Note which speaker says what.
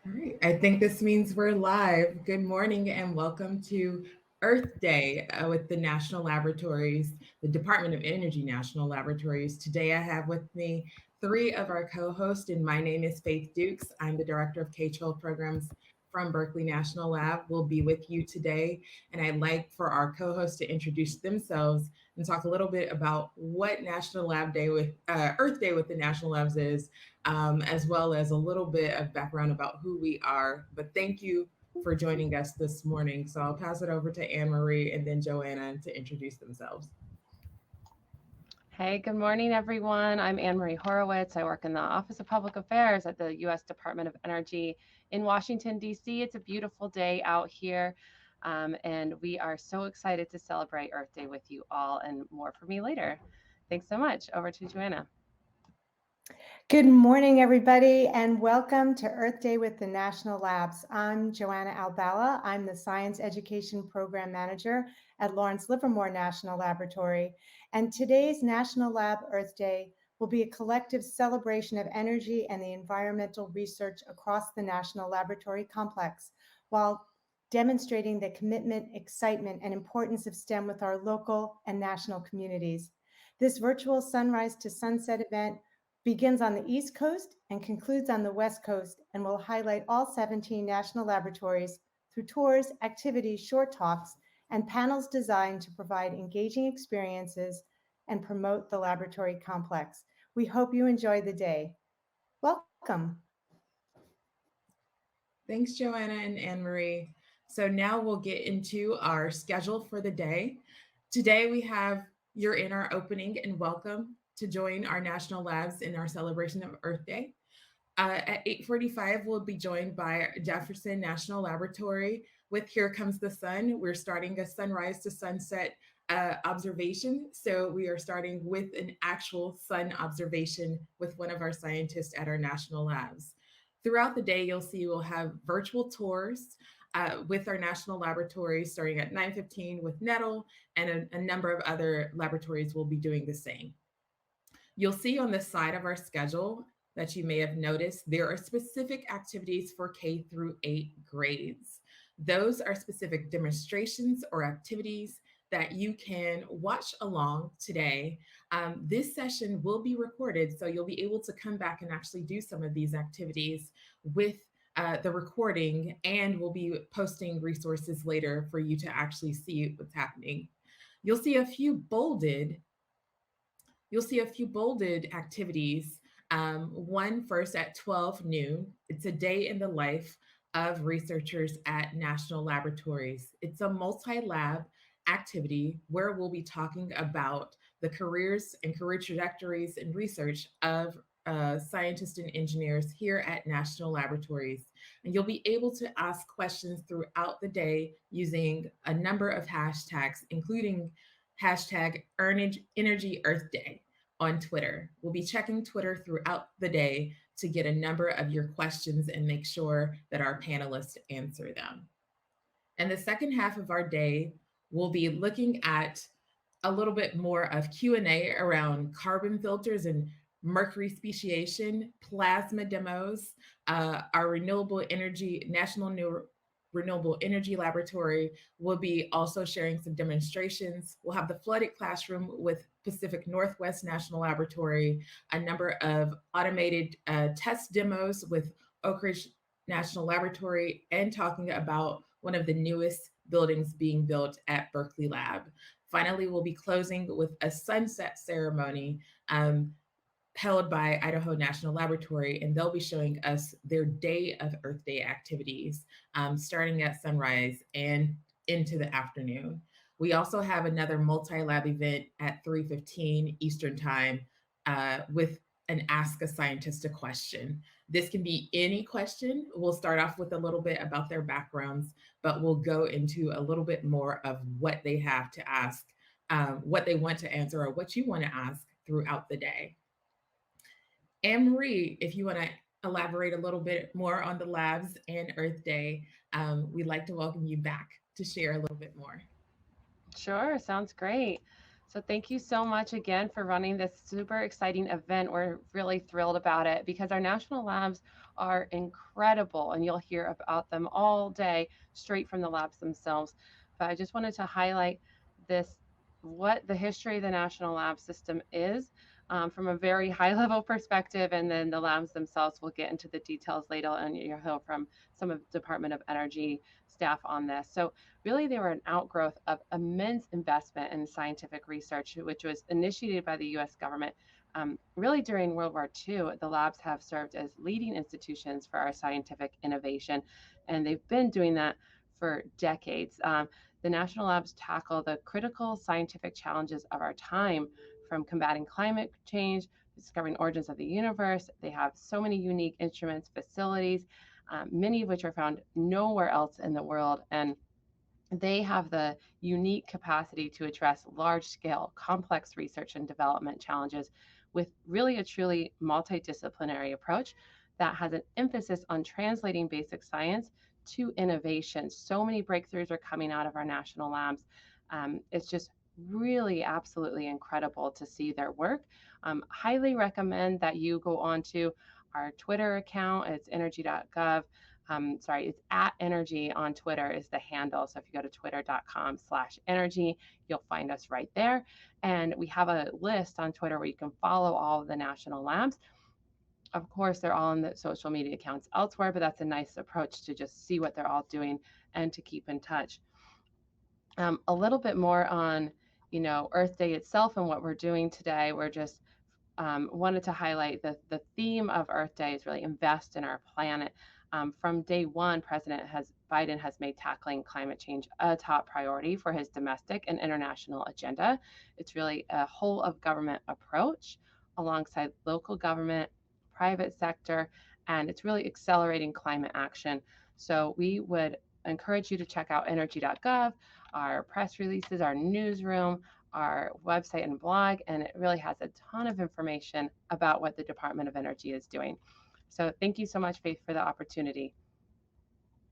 Speaker 1: All right, I think this means we're live. Good morning and welcome to Earth Day with the National Laboratories, the Department of Energy National Laboratories. Today I have with me three of our co hosts, and my name is Faith Dukes. I'm the Director of K-12 Programs from Berkeley National Lab. We'll be with you today, and I'd like for our co hosts to introduce themselves and talk a little bit about what National Lab Day with Earth Day with the National Labs is, as well as a little bit of background about who we are. But thank you for joining us this morning. So I'll pass it over to Anne Marie and then Joanna to introduce themselves.
Speaker 2: Hey, good morning, everyone. I'm Anne Marie Horowitz. I work in the Office of Public Affairs at the U.S. Department of Energy in Washington, D.C. It's a beautiful day out here, and we are so excited to celebrate Earth Day with you all, and more for me later. Thanks so much. Over to Joanna.
Speaker 3: Good morning, everybody, and welcome to Earth Day with the National Labs. I'm Joanna Albala. I'm the Science Education Program Manager at Lawrence Livermore National Laboratory. And today's National Lab Earth Day will be a collective celebration of energy and the environmental research across the National Laboratory complex, while demonstrating the commitment, excitement, and importance of STEM with our local and national communities. This virtual Sunrise to Sunset event begins on the East Coast and concludes on the West Coast, and will highlight all 17 national laboratories through tours, activities, short talks, and panels designed to provide engaging experiences and promote the laboratory complex. We hope you enjoy the day. Welcome.
Speaker 1: Thanks, Joanna and Anne Marie. So now we'll get into our schedule for the day. Today we have you're in our opening and welcome to join our national labs in our celebration of Earth Day. At 8:45, we'll be joined by Jefferson National Laboratory with Here Comes the Sun. We're starting a sunrise to sunset observation. So we are starting with an actual sun observation with one of our scientists at our national labs. Throughout the day, you'll see we'll have virtual tours with our national laboratories starting at 9:15 with Nettle, and a number of other laboratories will be doing the same. You'll see on the side of our schedule that you may have noticed there are specific activities for K through 8 grades. Those are specific demonstrations or activities that you can watch along today. This session will be recorded, so you'll be able to come back and actually do some of these activities with the recording, and we'll be posting resources later for you to actually see what's happening. You'll see a few bolded You'll see a few bolded activities. One first at 12 noon. It's a day in the life of researchers at national laboratories. It's a multi lab activity where we'll be talking about the careers and career trajectories and research of scientists and engineers here at national laboratories. And you'll be able to ask questions throughout the day using a number of hashtags, including hashtag Energy Earth Day on Twitter. We'll be checking Twitter throughout the day to get a number of your questions and make sure that our panelists answer them. And the second half of our day, we'll be looking at a little bit more of Q&A around carbon filters and mercury speciation, plasma demos, our renewable energy, National New Renewable Energy Laboratory will be also sharing some demonstrations. We'll have the flooded classroom with Pacific Northwest National Laboratory, a number of automated test demos with Oak Ridge National Laboratory, and talking about one of the newest buildings being built at Berkeley Lab. Finally, we'll be closing with a sunset ceremony held by Idaho National Laboratory, and they'll be showing us their Day of Earth Day activities, starting at sunrise and into the afternoon. We also have another multi-lab event at 3:15 Eastern Time with an Ask a Scientist a Question. This can be any question. We'll start off with a little bit about their backgrounds, but we'll go into a little bit more of what they have to ask, what they want to answer, or what you want to ask throughout the day. Anne Marie, if you want to elaborate a little bit more on the labs and Earth Day, we'd like to welcome you back to share a little bit more.
Speaker 2: Sure, sounds great. So thank you so much again for running this super exciting event. We're really thrilled about it because our national labs are incredible, and you'll hear about them all day straight from the labs themselves. But I just wanted to highlight this, what the history of the National Lab System is, from a very high level perspective, and then the labs themselves will get into the details later, and you'll hear from some of the Department of Energy staff on this. So really, they were an outgrowth of immense investment in scientific research, which was initiated by the US government. Really, during World War II, the labs have served as leading institutions for our scientific innovation, and they've been doing that for decades. The national labs tackle the critical scientific challenges of our time, from combating climate change, discovering origins of the universe. They have so many unique instruments, facilities, many of which are found nowhere else in the world. And they have the unique capacity to address large scale, complex research and development challenges with really a truly multidisciplinary approach that has an emphasis on translating basic science to innovation. So many breakthroughs are coming out of our national labs. It's just really absolutely incredible to see their work. Highly recommend that you go on to our Twitter account. It's energy.gov. It's at energy on Twitter is the handle. So if you go to twitter.com/energy, you'll find us right there. And we have a list on Twitter where you can follow all of the national labs. Of course, they're all on the social media accounts elsewhere, but that's a nice approach to just see what they're all doing and to keep in touch. A little bit more on, Earth Day itself and what we're doing today. We're just wanted to highlight the theme of Earth Day is really invest in our planet. From day one, Biden has made tackling climate change a top priority for his domestic and international agenda. It's really a whole of government approach alongside local government, private sector, and it's really accelerating climate action. So we would encourage you to check out energy.gov, our press releases, our newsroom, our website and blog, and it really has a ton of information about what the Department of Energy is doing. So thank you so much, Faith, for the opportunity.